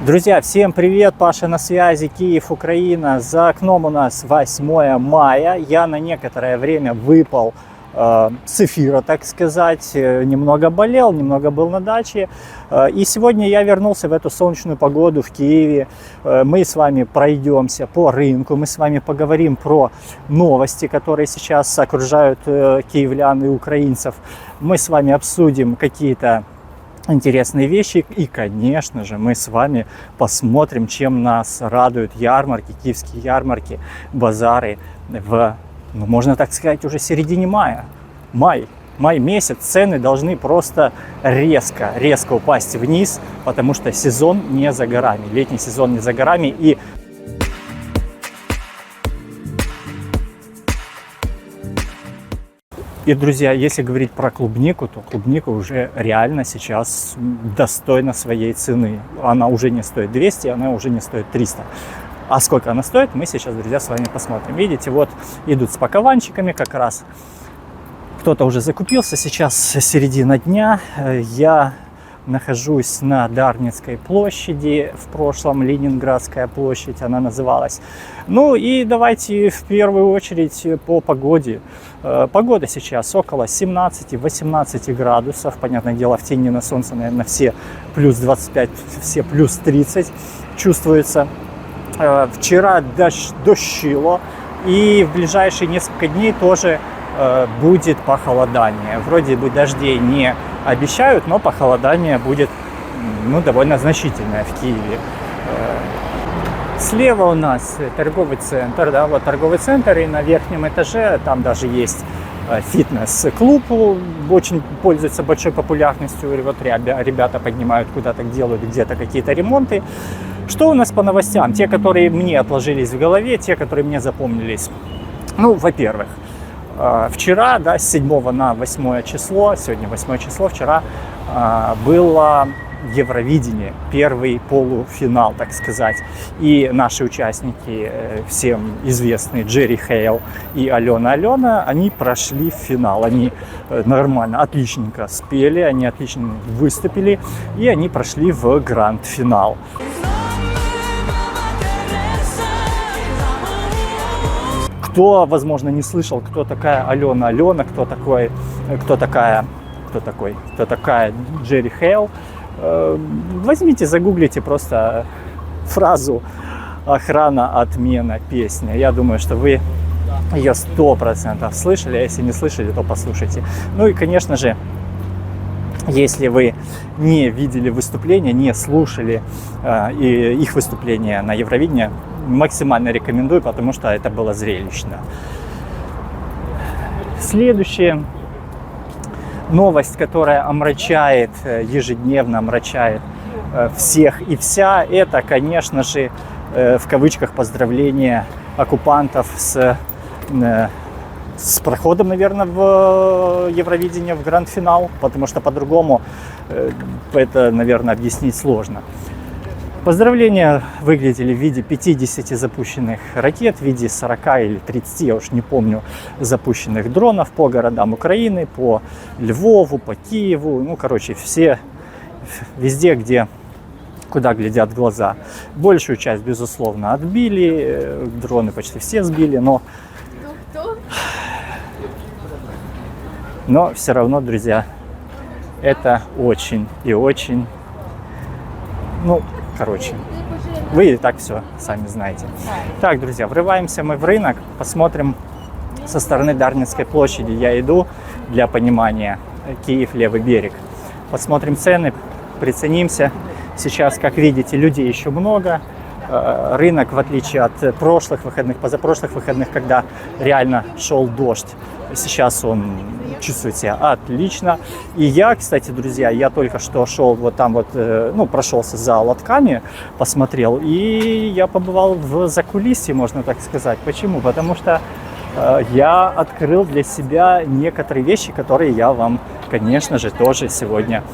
Друзья, всем привет! Паша на связи, Киев, Украина. За окном у нас 8 мая. Я на некоторое время выпал с эфира, так сказать. Немного болел, немного был на даче. И сегодня я вернулся в эту солнечную погоду в Киеве. Мы с вами пройдемся по рынку, мы с вами поговорим про новости, которые сейчас окружают киевлян и украинцев. Мы с вами обсудим какие-то интересные вещи и, конечно же, мы с вами посмотрим, чем нас радуют ярмарки, киевские ярмарки, базары в, можно так сказать, уже середине мая. Май месяц, цены должны просто резко упасть вниз, потому что сезон не за горами, летний сезон не за горами. И, друзья, если говорить про клубнику, то клубника уже реально сейчас достойна своей цены. Она уже не стоит 200, она уже не стоит 300. А сколько она стоит, мы сейчас, друзья, с вами посмотрим. Видите, вот идут с пакованчиками как раз. Кто-то уже закупился, сейчас середина дня. Я нахожусь на Дарницкой площади, в прошлом Ленинградская площадь она называлась. Ну и давайте в первую очередь по погоде. Погода сейчас около 17-18 градусов. Понятное дело, в тени, на солнце, наверное, все плюс 25, все плюс 30 чувствуется. Вчера дождило, и в ближайшие несколько дней тоже будет похолодание. Вроде бы дождей не обещают, но похолодание будет довольно значительное в Киеве. Слева у нас торговый центр, да, вот торговый центр, и на верхнем этаже там даже есть фитнес-клуб, очень пользуется большой популярностью. Вот ребята поднимают куда-то, делают где-то какие-то ремонты. Что у нас по новостям? Те, которые мне отложились в голове, те, которые мне запомнились. Ну, во-первых, вчера, да, с 7 на 8 число, сегодня 8 число, вчера было Евровидение, первый полуфинал, так сказать. И наши участники, всем известные Джерри Хейл и Алена, они прошли в финал. Они нормально, отличненько спели, они отлично выступили, и они прошли в гранд-финал. Кто, возможно, не слышал, кто такая Алена, кто такая Джерри Хейл, возьмите, загуглите просто фразу «Охрана, отмена, песня». Я думаю, что вы ее 100% слышали, а если не слышали, то послушайте. Ну и, конечно же, если вы не видели выступления, не слушали их выступления на Евровидении, максимально рекомендую, потому что это было зрелищно. Следующая новость, которая ежедневно омрачает всех и вся, это, конечно же, в кавычках, поздравления оккупантов с проходом, наверное, в Евровидение, в гранд-финал, потому что по-другому это, наверное, объяснить сложно. Поздравления выглядели в виде 50 запущенных ракет, в виде 40 или 30, я уж не помню, запущенных дронов по городам Украины, по Львову, по Киеву, ну, короче, все, везде, куда глядят глаза. Большую часть, безусловно, отбили, дроны почти все сбили, но все равно, друзья, это очень и очень, вы и так все сами знаете. Так, друзья, врываемся мы в рынок, посмотрим со стороны Дарницкой площади. Я иду для понимания, Киев, левый берег. Посмотрим цены, приценимся. Сейчас, как видите, людей еще много. Рынок, в отличие от прошлых выходных, позапрошлых выходных, когда реально шел дождь, сейчас он чувствует себя отлично. И я, кстати, друзья, я только что шел вот там вот, прошелся за лотками, посмотрел, и я побывал в закулисье, можно так сказать. Почему? Потому что я открыл для себя некоторые вещи, которые я вам, конечно же, тоже сегодня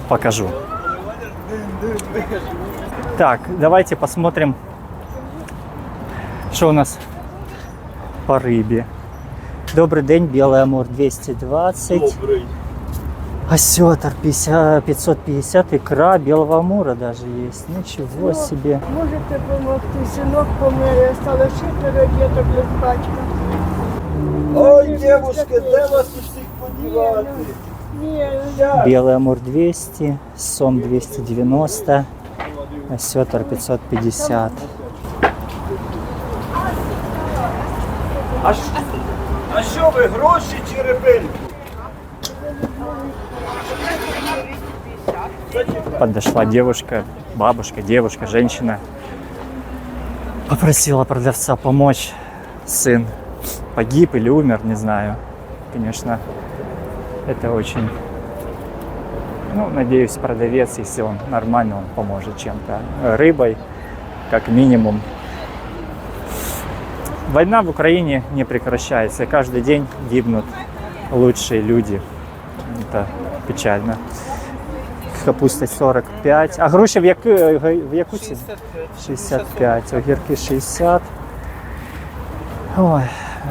покажу. Так, давайте посмотрим, что у нас по рыбе. Добрий день, білий амур 220. Добрий. Осетр 550, икра белого амура даже есть. Ничего себе. Можете допомогти, синок помер, стало 4 діток без батька. Ой, девушка, де вас усіх подівати? Ні, Белый амур 200, сом 290, осетр 550. А що ви, гроші чи ребельки? Подошла девушка, бабушка, девушка, женщина. Попросила продавца помочь. Сын погиб или умер, не знаю. Конечно, это очень... Ну, надеюсь, продавец, если он нормально, он поможет чем-то. Рыбой, как минимум. Война в Украине не прекращается. Каждый день гибнут лучшие люди. Это печально. Капуста 45. А груши в яку ціну? 65. Огірки 60. Ой.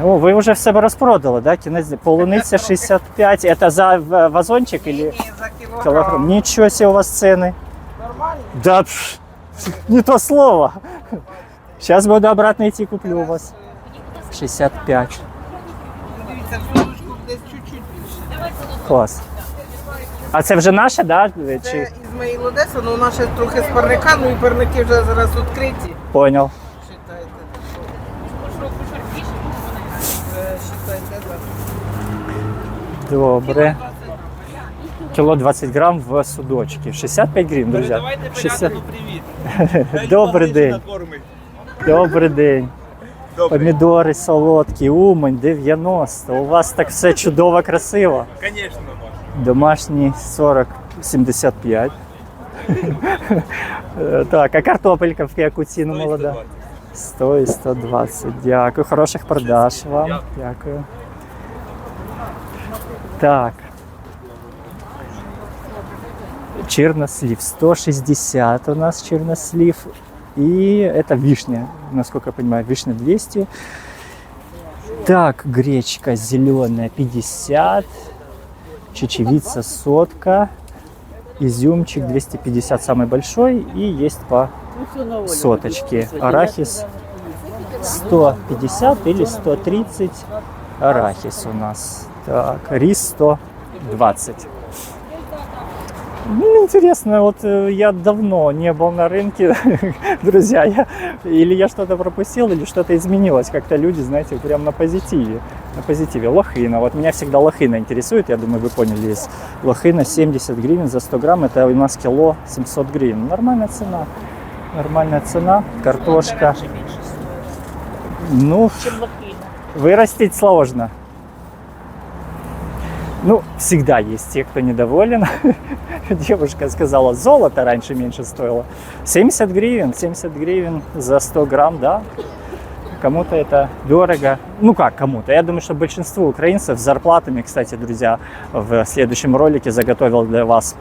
О, ви вже в себе розпродали, да? Кінець полуниця 65. Это за вазончик или за килограмм? Ничего себе у вас цены. Нормально? Да, не то слово. Сейчас буду обратно идти куплю у вас. 65. Дивіться, в сумочку десь чуть-чуть більше. Клас. А це вже наше, да? Це Чи... Ізмаїл Одеса, ну у нас ще трохи з парника, ну і парники вже зараз відкриті. Понял. Считайте. Считайте, так. Добре. Кило 20 грамм в судочке. 65 гривен, друзья. Давайте 60... привіт. Добрий день. Добрий день. Помідори солодкі, Умань 90. У вас так все чудово, красиво. Звісно, Домашній 40-75. Так, а картопелька в яку ціну молода? 100 і 120. Дякую. Хороших продаж вам. Дякую. Так. Чернослив 160 у нас чернослив. И это вишня, насколько я понимаю, вишня 200. Так, гречка зеленая 50. Чечевица сотка. Изюмчик 250 самый большой. И есть по соточке. Арахис 150 или 130. Арахис у нас. Так, рис 120. Ну, интересно, вот я давно не был на рынке, друзья, или я что-то пропустил, или что-то изменилось. Как-то люди, знаете, прям на позитиве. На позитиве. Лохина. Вот меня всегда лохина интересует, я думаю, вы поняли. Есть лохина 70 гривен за 100 грамм, это у нас кило 700 гривен. Нормальная цена. Нормальная цена. Картошка. Ну, вырастить сложно. Ну, всегда есть те, кто недоволен. Девушка сказала, золото раньше меньше стоило. 70 гривен за 100 грамм, да. Кому-то это дорого. Ну как кому-то? Я думаю, что большинству украинцев с зарплатами, кстати, друзья, в следующем ролике заготовил для вас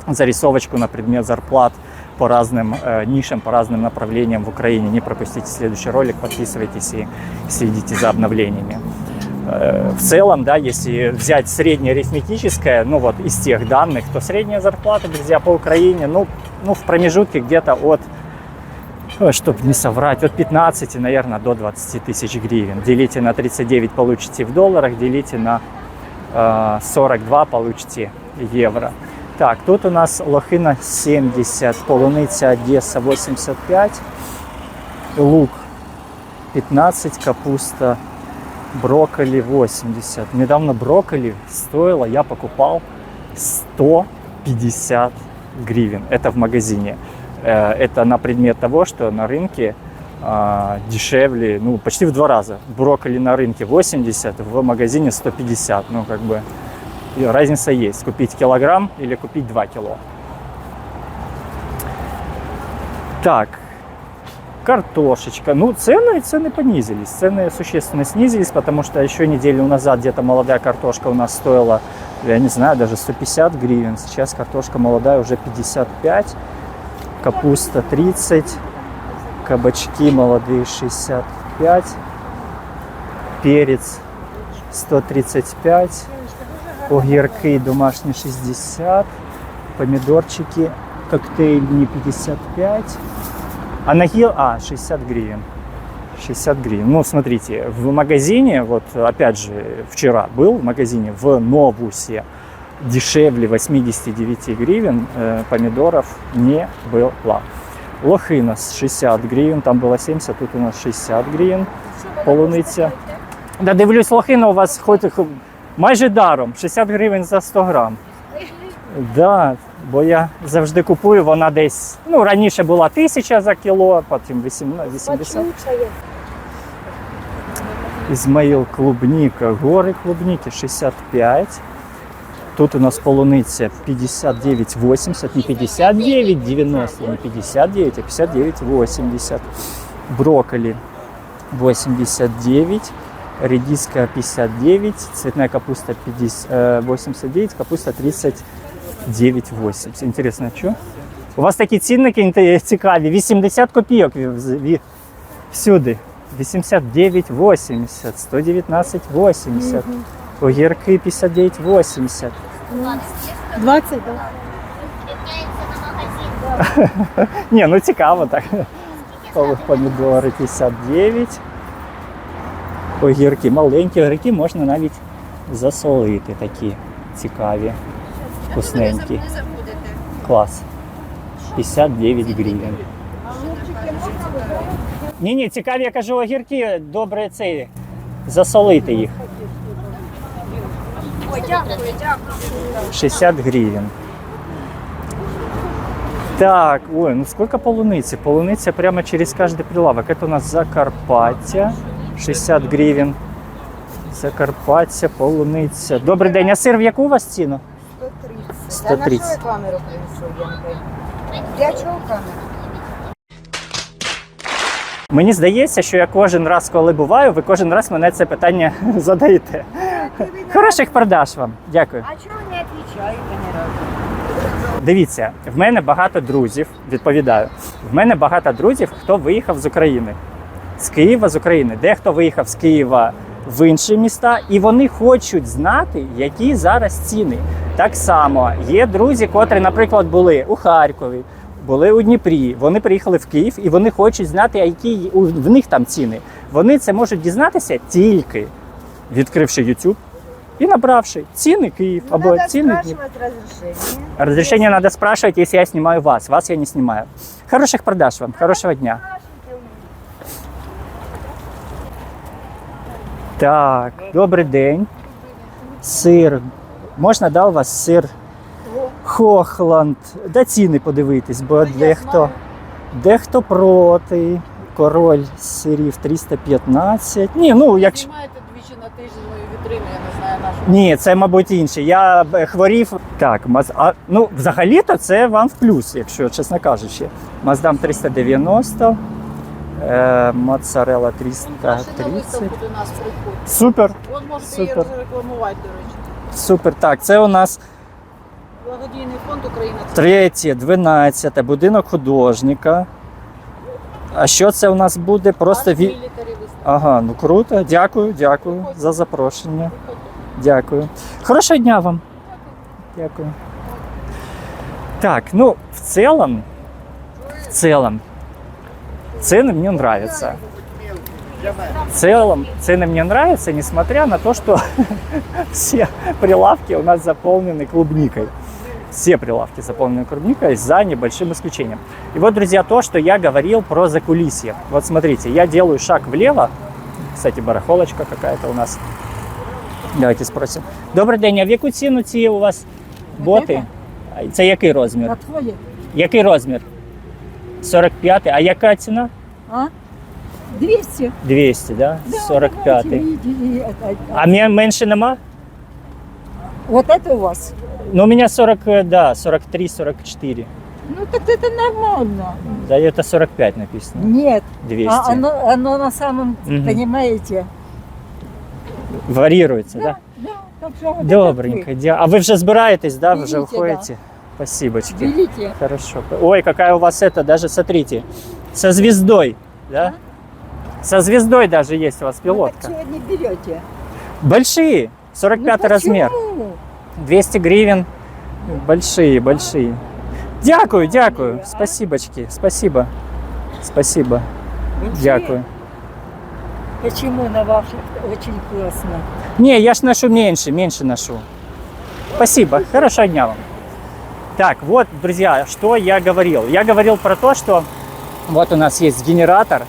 зарисовочку на предмет зарплат по разным нишам, по разным направлениям в Украине. Не пропустите следующий ролик, подписывайтесь и следите за обновлениями. В целом, да, если взять среднеарифметическое, ну вот из тех данных, то средняя зарплата, друзья, по Украине, ну в промежутке где-то от, чтобы не соврать, от 15, наверное, до 20 тысяч гривен. Делите на 39, получите в долларах, делите на 42, получите евро. Так, тут у нас лохина 70, полуниця Одесса 85, лук 15, капуста, брокколи 80. Недавно брокколи стоило, я покупал 150 гривен. Это в магазине. Это на предмет того, что на рынке дешевле, ну почти в 2 раза. Брокколи на рынке 80, в магазине 150. Ну как бы разница есть. Купить килограмм или купить 2 кило. Так. Картошечка. Ну, цены понизились. Цены существенно снизились, потому что еще неделю назад где-то молодая картошка у нас стоила, я не знаю, даже 150 гривен. Сейчас картошка молодая уже 55. Капуста 30. Кабачки молодые 65. Перец 135. Огірки домашні 60, помидорчики коктейльні 55, а нагил, 60 гривен. 60 гривен. Ну, смотрите, в магазине, вот опять же, вчера был в магазине в Новусе, дешевле 89 гривен помидоров не было. Лохина 60 гривен, там было 70, тут у нас 60 гривен. Полуниця. Да, дивлюсь, лохина у вас хоч майже даром, 60 гривень за 100 грам. Да, бо я завжди купую, вона десь, ну, раніше була 1000 за кіло, потім 80. Ізмаїл клубніка, гори клубніки 65. Тут у нас полуниця 59,80, не 59,90, не 59, а 59,80. Брокколи 89, редиска 59, цветная капуста 89, капуста 39,80. Интересно, что? У вас такі цінники цікаві, 80 копійок всюди. 89,80, 119,80, огірки 59,80. 20, так? Ні, ну цікаво так. Помідори 59. Огірки маленькі, огірки можна навіть засолити, такі цікаві, вкусненькі. Клас. 59 гривень. Ні, цікаві, я кажу, огірки, добре цей, засолити їх. Ой, дякую. 60 гривен. Так, ой, ну сколько полуницы? Полуница прямо через каждый прилавок. Это у нас Закарпаття, 60 гривен. Закарпаття, полуниця. Добрий день, а сир в яку у вас ціну? 130. 130. А на що я камеру принесу, Янка? Для чого камеру? Мені здається, що я кожен раз, коли буваю, ви кожен раз мене це питання задаєте. Хороших продаж вам. Дякую. А чого не відповідаєте ні разу? Дивіться, в мене багато друзів, відповідаю, в мене багато друзів, хто виїхав з України. З Києва, з України. Дехто виїхав з Києва в інші міста, і вони хочуть знати, які зараз ціни. Так само є друзі, котрі, наприклад, були у Харкові, були у Дніпрі, вони приїхали в Київ і вони хочуть знати, які в них там ціни. Вони це можуть дізнатися тільки відкривши YouTube и набравши ціни Київ або Надо ціни Дніпро. спрашивать разрешение. Разрешение надо спрашивать, если я снимаю вас. Вас я не снимаю. Хороших продаж вам, хорошего дня. Так, добрий день. Сир. Можна, да, у вас сир Хохланд. Да ціни подивитись, бо дехто проти. Король сирів 315. Ні, ну якщо... Знімаєте двічі на тиждень мою вітрину, я не знаю нашу. Ні, це, мабуть, інше. Я хворів. Так, ну, взагалі-то це вам в плюс, якщо чесно кажучи. Маздам 390, моцарелла Краще на 330. виставку до нас приходьте. Супер, От можете її Супер. розрекламувати, до речі. супер. Так, це у нас Благодійний фонд Україна. 3, 12, будинок художника. А що це у нас буде? Просто Мілітарі виставки. Ага, ну круто. Дякую за запрошення. Дякую. Хорошого дня вам. Дякую. Так, ну, в целом, цены мне нравятся. В целом, цены мне нравятся, несмотря на то, что все прилавки у нас заполнены клубникой. Все прилавки заполнены клубникой, за небольшим исключением. И вот, друзья, то, что я говорил про закулисье. Вот смотрите, я делаю шаг влево. Кстати, барахолочка какая-то у нас. Давайте спросим. Добрий день, а в яку ціну ці у вас боти? Це який розмір? Подходит. Який розмір? 45. А яка ціна? А? 200. 200, да? 45. Давайте, видите, А менше нема? Вот это у вас. Ну, у меня 40, да, 43-44. Ну так это нормально. Да, это 45 написано. Нет. 200. А оно на самом, Мгм. понимаете? Варьируется, да? Да. Так что вот Добренько. А вы уже збираетесь, да? Вы уже Берите, уходите? Спасибочки. Берите. Хорошо. Ой, какая у вас это, даже смотрите, со звездой, да? Со звездой даже есть у вас Ну, пилотка. так чего не берете? Большие, 45 Ну, размер. почему? 200 гривен. Большие, большие. Дякую, дякую. Спасибочки, спасибо. Спасибо. Дякую. Почему на ваших очень классно? Не, я ж ношу меньше ношу. Спасибо, хорошего дня вам. Так, вот, друзья, что я говорил. Я говорил про то, что вот у нас есть генератор,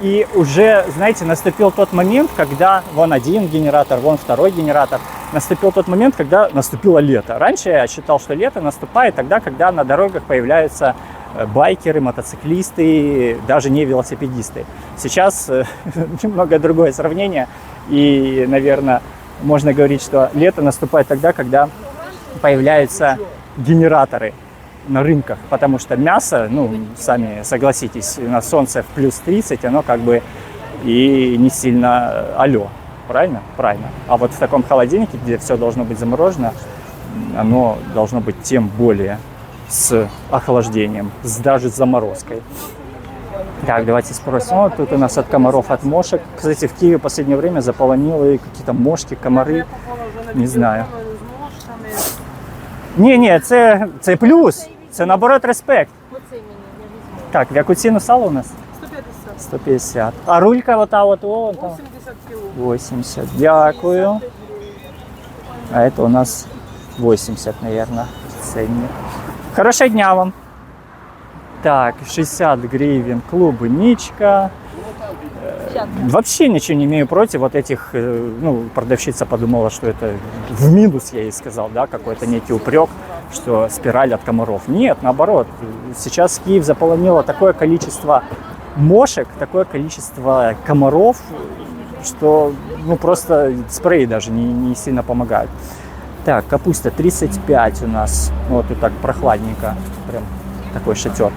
и уже, знаете, наступил тот момент, когда вон один генератор, вон второй генератор. Наступил тот момент, когда наступило лето. Раньше я считал, что лето наступает тогда, когда на дорогах появляются байкеры, мотоциклисты, даже не велосипедисты. Сейчас немного другое сравнение, и, наверное, можно говорить, что лето наступает тогда, когда появляются генераторы на рынках, потому что мясо, ну, сами согласитесь, на солнце в плюс 30, оно как бы и не сильно алё, правильно? Правильно. А вот в таком холодильнике, где все должно быть заморожено, оно должно быть тем более с охлаждением, даже с заморозкой. Так, давайте спросим. Вот тут у нас от комаров, от мошек. Кстати, в Киеве в последнее время заполонило какие-то мошки, комары. Не знаю. Ні, це плюс. Це наоборот респект. Так, в яку ціну сало у нас? 150. 150. А рулька ота от, о, там. 80 кіло. 80. Дякую. А это у нас 80, наверное, ценник. Хорошего дня вам. Так, 60 гривен клубничка. Вообще ничего не имею против вот этих, ну, продавщица подумала, что это в минус, я ей сказал, да, какой-то некий упрек, что спираль от комаров. Нет, наоборот, сейчас Киев заполонило такое количество мошек, такое количество комаров, что, ну, просто спреи даже не сильно помогают. Так, капуста 35 у нас, вот тут так прохладненько, прям такой шатер.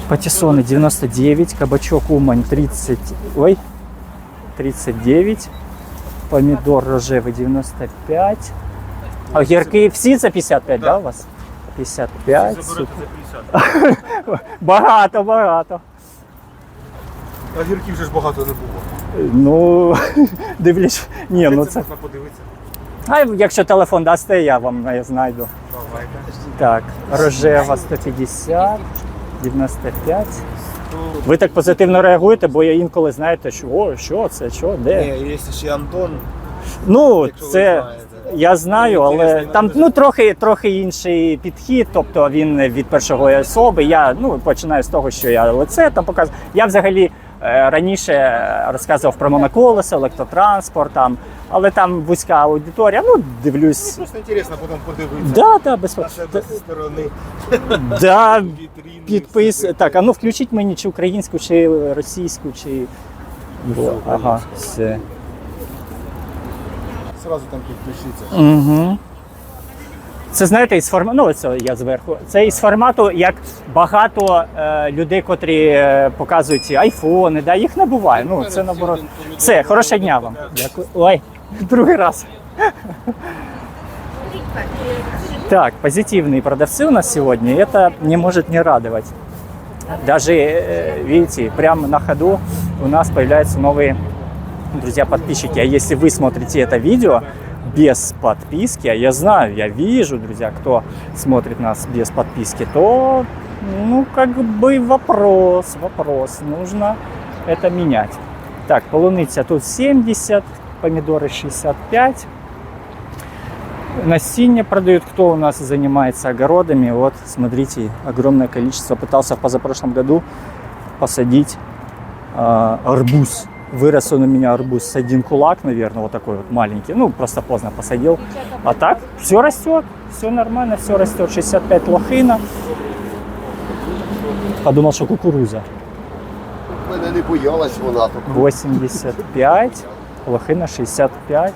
Патиссоны 99, кабачок Умань 39, помидор рожевый 95, огірки всі за 55, да, у вас? 55. Багато. Огірків вже ж багато не було. Ну, дивлюсь, ні, ну це... Можна подивитися. А якщо телефон дасте, я вам знайду. Давайте. Так, рожева 150, 95. Ви так позитивно реагуєте, бо я інколи, знаєте, що, о, що це, що, де? Ні, є ще Антон. Ну, Якщо ви це знаєте. я знаю, але Інтересний там написано. ну, трохи інший підхід, тобто він від першої особи. Я починаю з того, що я лице там показую. Я взагалі раніше розказував про моноколесо, електротранспорт, там, але там вузька аудиторія, ну, дивлюсь. Просто інтересно потім подивитися. Да, На себе зі сторони. Да, Вітрини, підпис. все. Так, а ну включіть мені чи українську, чи російську, чи. Ага, все. Сразу там підключиться. Угу. Це, знаєте, із формату, ну ось я зверху, це із формату, як багато людей, котрі показують айфони, да, їх не буває, ну це наоборот. Все, хорошого дня вам. Дякую. Ой, другий раз. Так, позитивные продавцы у нас сегодня, это не может не радовать. Даже, видите, прямо на ходу у нас появляются новые, друзья, подписчики. А если вы смотрите это видео без подписки, а я знаю, я вижу, друзья, кто смотрит нас без подписки, то, ну, как бы вопрос, нужно это менять. Так, полуниця тут 70, помидоры 65. Насіння продают. Кто у нас занимается огородами? Вот, смотрите, огромное количество. Пытался в позапрошлом году посадить арбуз. Вырос он у меня арбуз с один кулак, наверное, вот такой вот маленький. Ну, просто поздно посадил. А так, все растет, все нормально, все растет. 65 лохина. Подумал, что кукуруза. Мене не боялась вона. 85, лохина 65.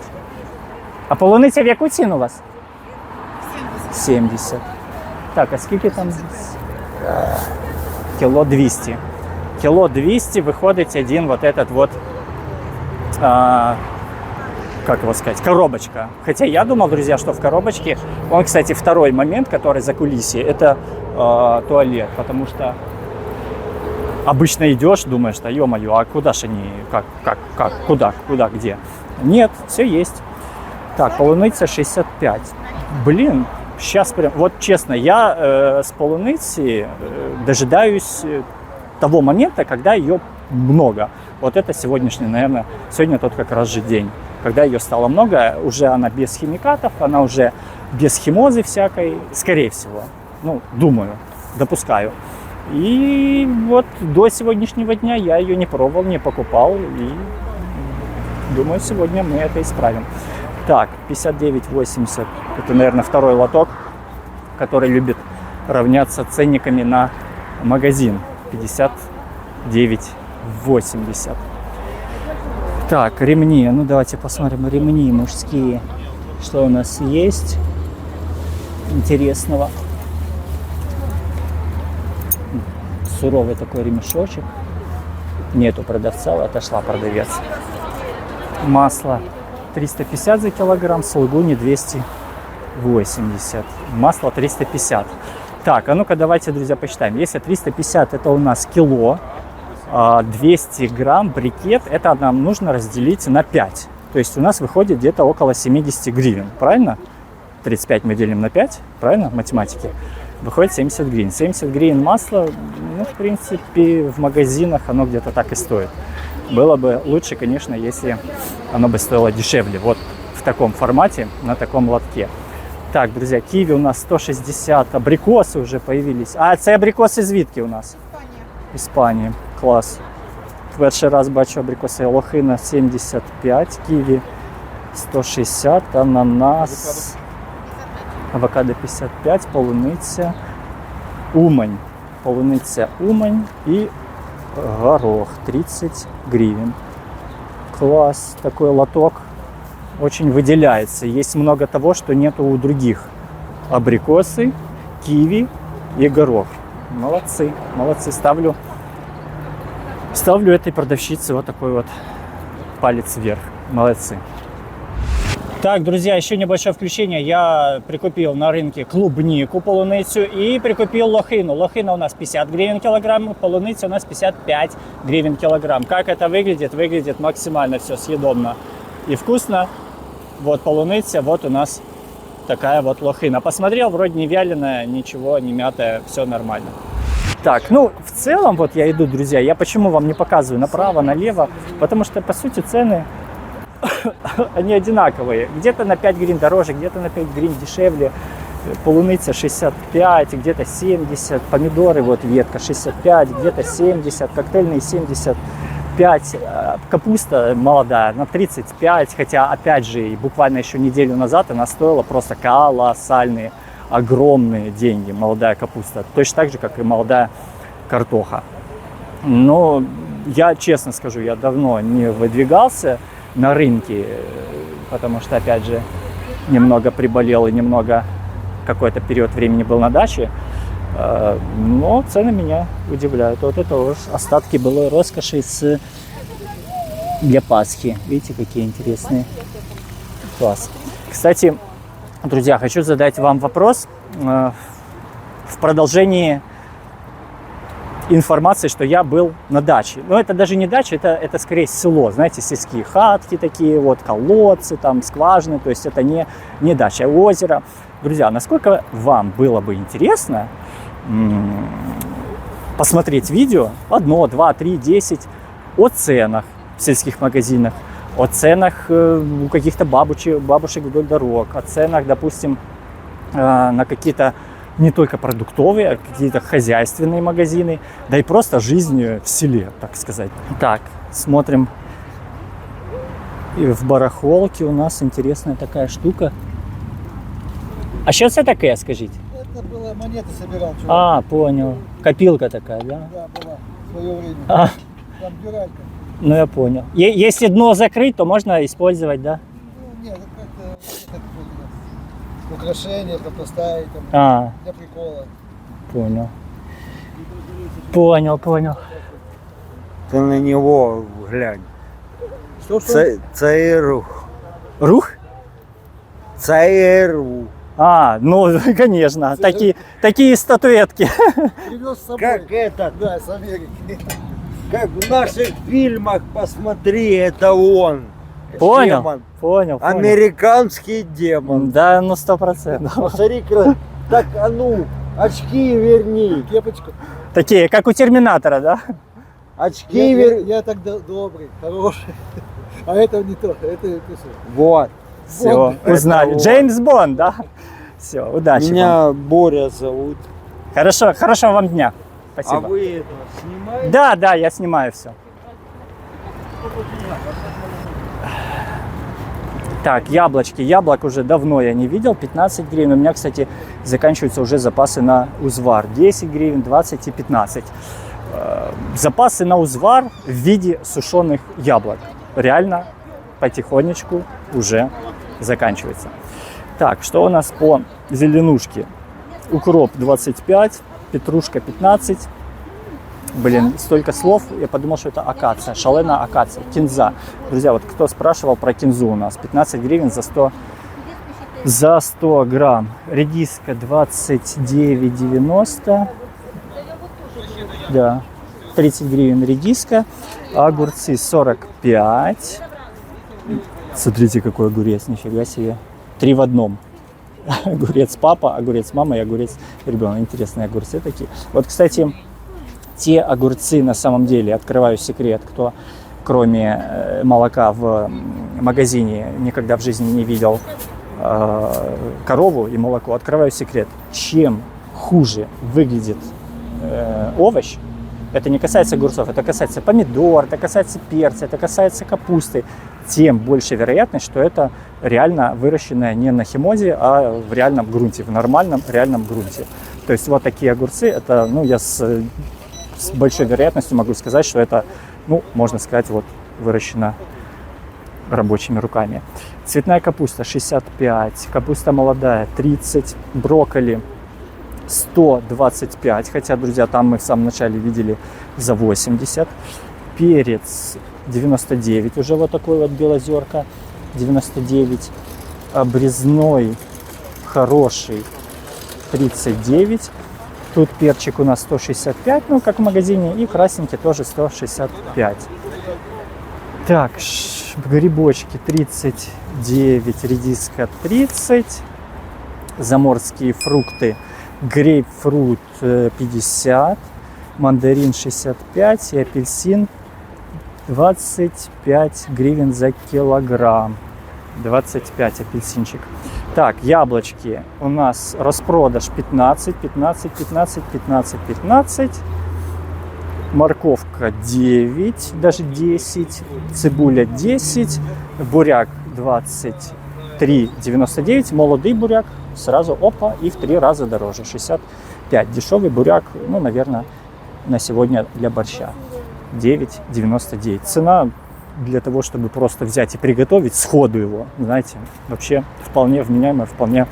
А полуниця в яку ціну у вас? 70. Так, а скільки там? Кіло 200. Кило 200 выходит один вот этот вот, как его сказать, коробочка. Хотя я думал, друзья, что в коробочке, он, кстати, второй момент, который за кулисье, это туалет, потому что обычно идешь, думаешь, да ё-моё, а куда ж они, как, куда, где? Нет, все есть. Так, полуниця 65. Блин, сейчас прям, вот честно, я с полуницы дожидаюсь того момента, когда ее много. Вот это сегодняшний, наверное, сегодня тот как раз же день, когда ее стало много, уже она без химикатов, она уже без химозы всякой, скорее всего, ну, думаю, допускаю. И вот до сегодняшнего дня я ее не пробовал, не покупал, и думаю, сегодня мы это исправим. Так, 59,80, это, наверное, второй лоток, который любит равняться ценниками на магазин. 59,80. Так, ремни. Ну, давайте посмотрим ремни мужские. Что у нас есть интересного. Суровый такой ремешочек. Нету продавца, отошла продавец. Масло 350 за килограмм, сулугуни 280. Масло 350. Так, а ну-ка давайте, друзья, посчитаем. Если 350 это у нас кило, 200 грамм брикет, это нам нужно разделить на 5. То есть у нас выходит где-то около 70 гривен, правильно? 35 мы делим на 5, правильно, в математике? Выходит 70 гривен. 70 гривен масла, ну, в принципе, в магазинах оно где-то так и стоит. Было бы лучше, конечно, если оно бы стоило дешевле. Вот в таком формате, на таком лотке. Так, друзья, киви у нас 160, абрикосы уже появились. А, це абрикоси звідки у нас? Іспанія. Клас. Перший раз бачу абрикоси. Лохина 75, киви 160, ананас, авокадо 55, полуниця, Умань. Полуниця Умань и горох 30 гривен. Класс, такой лоток очень выделяется. Есть много того, что нету у других. Абрикосы, киви и горох. Молодцы, молодцы. Ставлю этой продавщице вот такой вот палец вверх. Молодцы. Так, друзья, еще небольшое включение. Я прикупил на рынке клубнику, полуницу и прикупил лохину. Лохина у нас 50 гривен килограмм, полуница у нас 55 гривен килограмм. Как это выглядит? Выглядит максимально все съедобно и вкусно. Вот полуница, вот у нас такая вот лохина. Посмотрел, вроде не вяленая, ничего, не мятая, все нормально. Так, ну, в целом, вот я иду, друзья, я почему вам не показываю направо, налево, потому что, по сути, цены, они одинаковые. Где-то на 5 гривен дороже, где-то на 5 гривен дешевле. Полуница 65, где-то 70, помидоры, вот ветка 65, где-то 70, коктейльные 75, капуста молодая на 35, хотя, опять же, буквально еще неделю назад она стоила просто колоссальные, огромные деньги, молодая капуста, точно так же, как и молодая картоха. Но я честно скажу, я давно не выдвигался на рынке, потому что, опять же, немного приболел и немного какой-то период времени был на даче, но цены меня удивляют. Вот это вот остатки былой роскоши для Пасхи. Видите, какие интересные. Класс. Кстати, друзья, хочу задать вам вопрос в продолжении информации, что я был на даче. Но это даже не дача, это скорее село, знаете, сельские хатки такие, вот колодцы, там скважины, то есть это не дача, а озеро. Друзья, насколько вам было бы интересно посмотреть видео 1, 2, 3, 10 о ценах в сельских магазинах, о ценах у каких-то бабушек вдоль дорог, о ценах, допустим, на какие-то не только продуктовые, а какие-то хозяйственные магазины, да и просто жизнь в селе, так сказать. Так, смотрим. И в барахолке у нас интересная такая штука. А что это такое, скажите? Это было, монеты собирал. Чувак. А, понял. Копилка такая, да? Да, была в свое время. А, Там дюралька. ну я понял. Если дно закрыть, то можно использовать, да? Ну, нет, это как-то украшения, там поставить, там, А, для прикола. понял. Понял. Ты на него глянь. Что? ЦРУ. Рух? ЦРУ. А, ну, конечно, такие статуэтки. Привез с собой. Как этот, Да, с Америки. как в наших фильмах, посмотри, это он. Понял, Демон. понял. Американский демон. Да, ну 100%. Посмотри, так, а ну, очки верни. Кепочку. Такие, как у Терминатора, да? Очки Я, верни. я так добрый, хороший. А это не то, это ты что? Вот. Все, узнали. вот. Джеймс Бонд, да? Все, удачи вам. Меня Боря зовут. Хорошо, хорошего вам дня. А Спасибо. вы это снимаете? Да, да, я снимаю все. Так, яблочки. Яблок уже давно я не видел. 15 гривен. У меня, кстати, заканчиваются уже запасы на узвар. 10 гривен, 20 и 15. Запасы на узвар в виде сушеных яблок. Реально потихонечку уже заканчивается. Так, что у нас по зеленушке? Укроп 25, петрушка 15. Блин, столько слов, я подумал, что это акация, шалена акация, кинза. Друзья, вот кто спрашивал про кинзу у нас, 15 гривен за 100 грамм. Редиска 29,90. Да, 30 гривен редиска. Огурцы 45. Смотрите, какой огурец, нифига себе. 3 в одном. Огурец папа, огурец мама и огурец ребенок. Интересные огурцы такие. Вот, кстати, те огурцы на самом деле, открываю секрет, кто кроме молока в магазине никогда в жизни не видел корову и молоко, открываю секрет. Чем хуже выглядит овощ, это не касается огурцов, это касается помидор, это касается перца, это касается капусты, тем больше вероятность, что это реально выращенное не на химозе, а в реальном грунте, в нормальном реальном грунте. То есть вот такие огурцы, это, ну, я с большой вероятностью могу сказать, что это, ну, можно сказать, вот выращено рабочими руками. Цветная капуста 65, капуста молодая 30, брокколи 125, хотя, друзья, там мы в самом начале видели за 80. Перец 99, уже вот такой вот белозерка 99. Обрезной хороший 39. Тут перчик у нас 165, ну, как в магазине, и красненький тоже 165. Так, грибочки 39, редиска 30. Заморские фрукты. Грейпфрут 50, мандарин 65 и апельсин 25 гривен за килограмм. 25 апельсинчик. Так, яблочки у нас распродаж 15, 15, 15, 15, 15. Морковка 9, даже 10. Цибуля 10. Буряк 23,99. Молодый буряк сразу опа и в 3 раза дороже. 65. Дешевый буряк, ну, наверное, на сегодня для борща. 9,99. Цена для того, чтобы просто взять и приготовить сходу его, знаете, вообще вполне вменяемая, вполне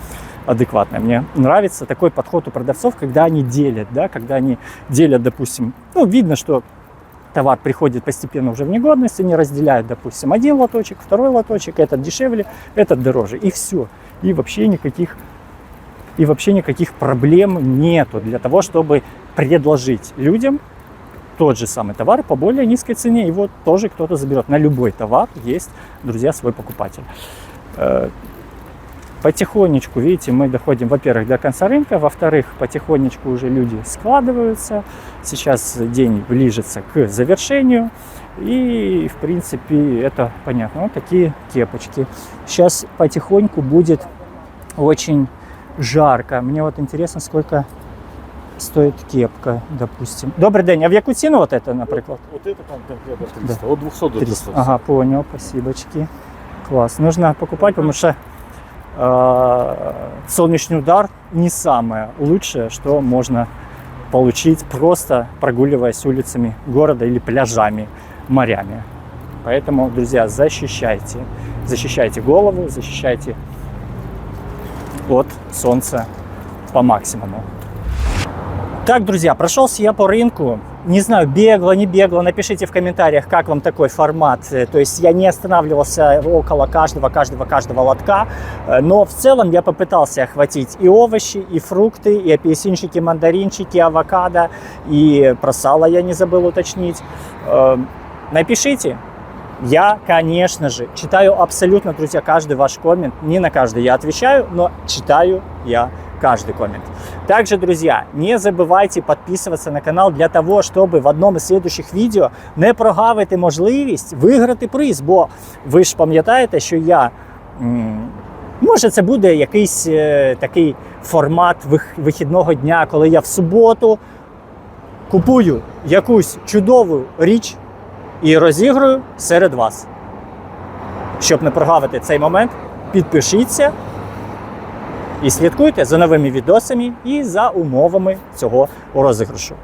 адекватная. Мне нравится такой подход у продавцов, когда они делят, да, когда они делят, допустим, ну, видно, что товар приходит постепенно уже в негодность, они разделяют, допустим, один лоточек, второй лоточек, этот дешевле, этот дороже, и все. И вообще никаких проблем нету для того, чтобы предложить людям тот же самый товар по более низкой цене. Его тоже кто-то заберет. На любой товар есть, друзья, свой покупатель. Потихонечку, видите, мы доходим, во-первых, до конца рынка, во-вторых, потихонечку уже люди складываются. Сейчас день ближется к завершению. И, в принципе, это понятно. Вот такие кепочки. Сейчас потихоньку будет очень жарко. Мне вот интересно, сколько стоит кепка, допустим. Добрий день, а в яку ціну вот это, например? Вот это там конкретно 300, Да. от 200 до 300. 300. Ага, понял, спасибочки. Класс. Нужно покупать, потому что солнечный удар не самое лучшее, что можно получить, просто прогуливаясь улицами города или пляжами, морями. Поэтому, друзья, защищайте голову, защищайте от солнца по максимуму. Так, друзья, прошелся я по рынку. Не знаю, бегло, не бегло. Напишите в комментариях, как вам такой формат. То есть я не останавливался около каждого лотка. Но в целом я попытался охватить и овощи, и фрукты, и апельсинчики, мандаринчики, авокадо. И про сало я не забыл уточнить. Напишите, Я, конечно же, читаю абсолютно, друзья, каждый ваш коммент. Не на каждый я отвечаю, но читаю я каждый коммент. Также, друзья, не забывайте підписуватися на канал для того, щоб в одному з слідуючих відео не прогавити можливість виграти приз. Бо ви ж пам'ятаєте, що я, може це буде якийсь такий формат вихідного дня, коли я в суботу купую якусь чудову річ і розіграю серед вас. Щоб не прогавити цей момент, підпишіться і слідкуйте за новими відосами і за умовами цього розіграшу.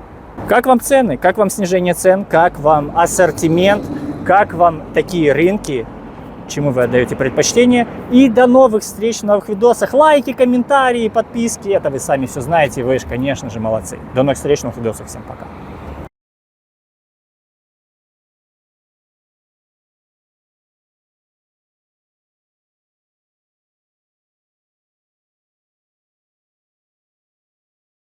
Как вам цены? Как вам снижение цен? Как вам ассортимент? Как вам такие рынки? Чему вы отдаете предпочтение? И до новых встреч в новых видосах. Лайки, комментарии, подписки. Это вы сами все знаете. Вы же, конечно же, молодцы. До новых встреч в новых видосах. Всем пока.